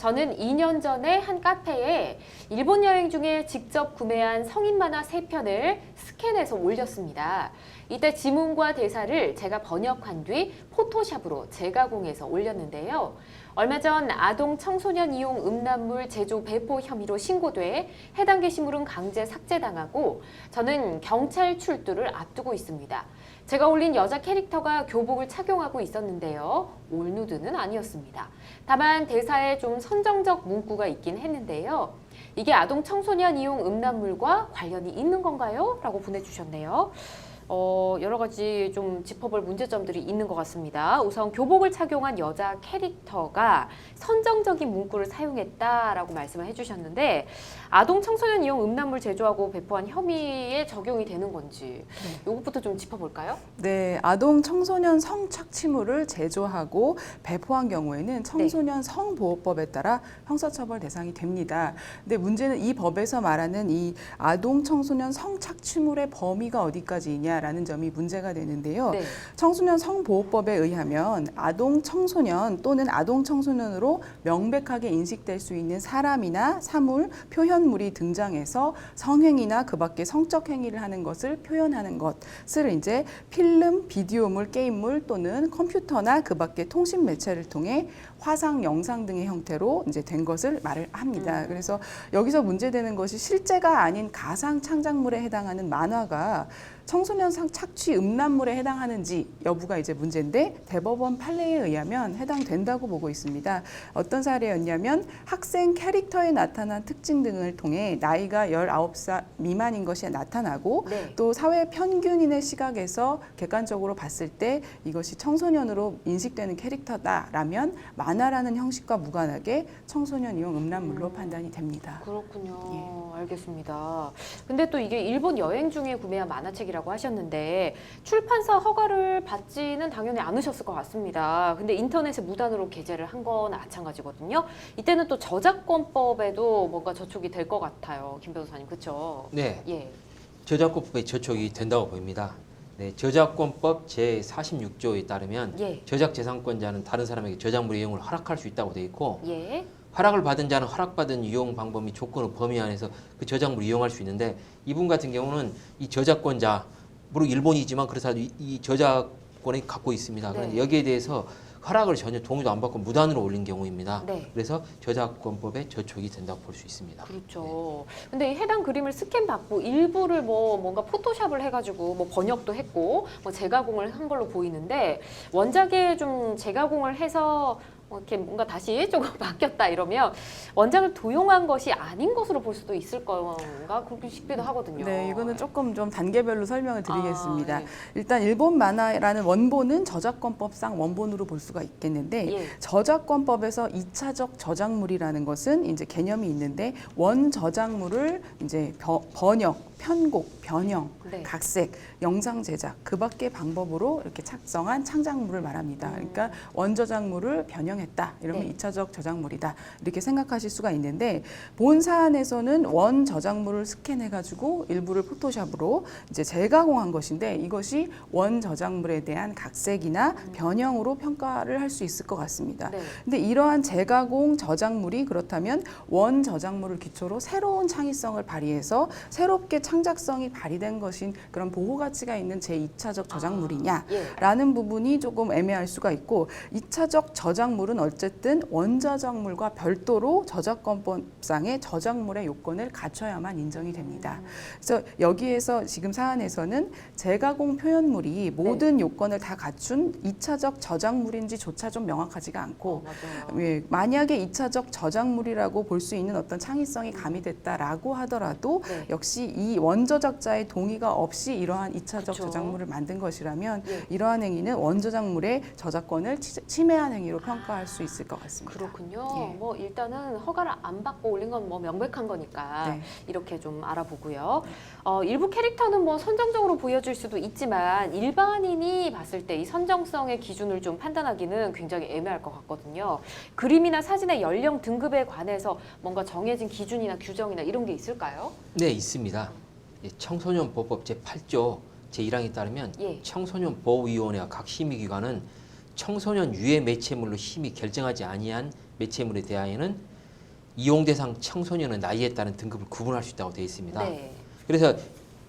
저는 2년 전에 한 카페에 일본 여행 중에 직접 구매한 성인 만화 3편을 스캔해서 올렸습니다. 이때 지문과 대사를 제가 번역한 뒤 포토샵으로 재가공해서 올렸는데요. 얼마 전 아동 청소년 이용 음란물 제조 배포 혐의로 신고돼 해당 게시물은 강제 삭제당하고 저는 경찰 출두를 앞두고 있습니다. 제가 올린 여자 캐릭터가 교복을 착용하고 있었는데요. 올누드는 아니었습니다. 다만 대사에 좀 선정적 문구가 있긴 했는데요. 이게 아동 청소년 이용 음란물과 관련이 있는 건가요? 라고 보내주셨네요. 여러 가지 좀 짚어볼 문제점들이 있는 것 같습니다. 우선 교복을 착용한 여자 캐릭터가 선정적인 문구를 사용했다라고 말씀을 해주셨는데 아동 청소년 이용 음란물 제조하고 배포한 혐의에 적용이 되는 건지 이것부터 좀 짚어볼까요? 네, 아동 청소년 성착취물을 제조하고 배포한 경우에는 청소년 성보호법에 따라 형사처벌 대상이 됩니다. 근데 문제는 이 법에서 말하는 이 아동 청소년 성착취물의 범위가 어디까지이냐 라는 점이 문제가 되는데요. 네. 청소년 성보호법에 의하면 아동 청소년 또는 아동 청소년으로 명백하게 인식될 수 있는 사람이나 사물, 표현물이 등장해서 성행위나 그 밖에 성적 행위를 하는 것을 표현하는 것을 이제 필름, 비디오물, 게임물 또는 컴퓨터나 그 밖에 통신 매체를 통해 화상, 영상 등의 형태로 이제 된 것을 말을 합니다. 그래서 여기서 문제되는 것이 실제가 아닌 가상 창작물에 해당하는 만화가 청소년 착취 음란물에 해당하는지 여부가 이제 문제인데 대법원 판례에 의하면 해당된다고 보고 있습니다. 어떤 사례였냐면 학생 캐릭터에 나타난 특징 등을 통해 나이가 19살 미만인 것이 나타나고 또 사회 평균인의 시각에서 객관적으로 봤을 때 이것이 청소년으로 인식되는 캐릭터다라면 만화라는 형식과 무관하게 청소년 이용 음란물로 판단이 됩니다. 그렇군요. 알겠습니다. 근데 또 이게 일본 여행 중에 구매한 만화책이라고 하셨는데 출판사 허가를 받지는 당연히 않으셨을 것 같습니다. 근데 인터넷에 무단으로 게재를 한 건 마찬가지거든요. 이때는 또 저작권법에도 뭔가 저촉이 될 것 같아요. 김 변호사님, 그렇죠? 네. 예. 저작권법에 저촉이 된다고 보입니다. 네, 저작권법 제46조에 따르면 저작재산권자는 다른 사람에게 저작물 이용을 허락할 수 있다고 되어 있고 허락을 받은 자는 허락받은 이용 방법 및 조건의 범위 안에서 그 저작물을 이용할 수 있는데 이분 같은 경우는 이 저작권자, 물론 일본이지만 그렇다고 이 저작권을 갖고 있습니다. 그런데 여기에 대해서 허락을 전혀 동의도 안 받고 무단으로 올린 경우입니다. 그래서 저작권법에 저촉이 된다고 볼 수 있습니다. 그렇죠. 근데 이 해당 그림을 스캔 받고 일부를 뭔가 포토샵을 해가지고 번역도 했고 재가공을 한 걸로 보이는데 원작에 좀 재가공을 해서 이렇게 뭔가 다시 조금 바뀌었다 이러면 원작을 도용한 것이 아닌 것으로 볼 수도 있을 건가 그렇게 싶기도 하거든요. 네, 이거는 조금 좀 단계별로 설명을 드리겠습니다. 일단 일본 만화라는 원본은 저작권법상 원본으로 볼 수가 있겠는데 저작권법에서 2차적 저작물이라는 것은 이제 개념이 있는데 원 저작물을 이제 번역, 편곡, 변형, 각색, 영상 제작 그 밖의 방법으로 이렇게 작성한 창작물을 말합니다. 그러니까 원저작물을 변형했다 이러면 2차적 저작물이다 이렇게 생각하실 수가 있는데 본 사안에서는 원 저작물을 스캔해가지고 일부를 포토샵으로 이제 재가공한 것인데 이것이 원 저작물에 대한 각색이나 변형으로 평가를 할 수 있을 것 같습니다. 근데 이러한 재가공 저작물이 그렇다면 원 저작물을 기초로 새로운 창의성을 발휘해서 새롭게 창작성이 발휘된 것인 그런 보호 가치가 있는 제2차적 저작물이냐라는 부분이 조금 애매할 수가 있고 2차적 저작물은 어쨌든 원저작물과 별도로 저작권법상의 저작물의 요건을 갖춰야만 인정이 됩니다. 그래서 여기에서 지금 사안에서는 재가공 표현물이 모든 요건을 다 갖춘 2차적 저작물인지조차 좀 명확하지가 않고 만약에 2차적 저작물이라고 볼 수 있는 어떤 창의성이 가미됐다라고 하더라도 역시 이 원저작자의 동의가 없이 이러한 2차적 저작물을 만든 것이라면 이러한 행위는 원저작물의 저작권을 침해한 행위로 평가할 수 있을 것 같습니다. 그렇군요. 일단은 허가를 안 받고 올린 건 명백한 거니까 이렇게 좀 알아보고요. 일부 캐릭터는 선정적으로 보여질 수도 있지만 일반인이 봤을 때 이 선정성의 기준을 좀 판단하기는 굉장히 애매할 것 같거든요. 그림이나 사진의 연령 등급에 관해서 뭔가 정해진 기준이나 규정이나 이런 게 있을까요? 네, 있습니다. 청소년보호법 제8조 제1항에 따르면 청소년보호위원회와 각 심의기관은 청소년 유해 매체물로 심의 결정하지 아니한 매체물에 대하여는 이용 대상 청소년의 나이에 따른 등급을 구분할 수 있다고 되어 있습니다. 네. 그래서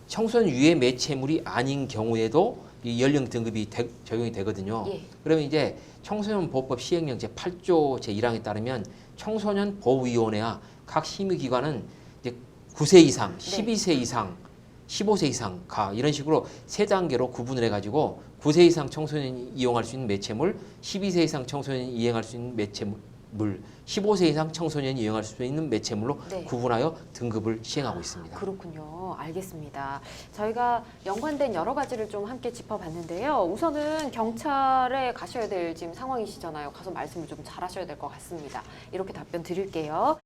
청소년 유해 매체물이 아닌 경우에도 이 연령 등급이 적용이 되거든요. 예. 그러면 이제 청소년 보호법 시행령 제8조 제1항에 따르면 청소년 보호위원회와 각 심의기관은 이제 9세 이상, 12세 이상, 15세 이상 가 이런 식으로 세 단계로 구분을 해가지고 9세 이상 청소년이 이용할 수 있는 매체물, 12세 이상 청소년이 이용할 수 있는 매체물, 15세 이상 청소년이 이용할 수 있는 매체물로 구분하여 등급을 시행하고 있습니다. 그렇군요. 알겠습니다. 저희가 연관된 여러 가지를 좀 함께 짚어봤는데요. 우선은 경찰에 가셔야 될 지금 상황이시잖아요. 가서 말씀을 좀 잘하셔야 될 것 같습니다. 이렇게 답변 드릴게요.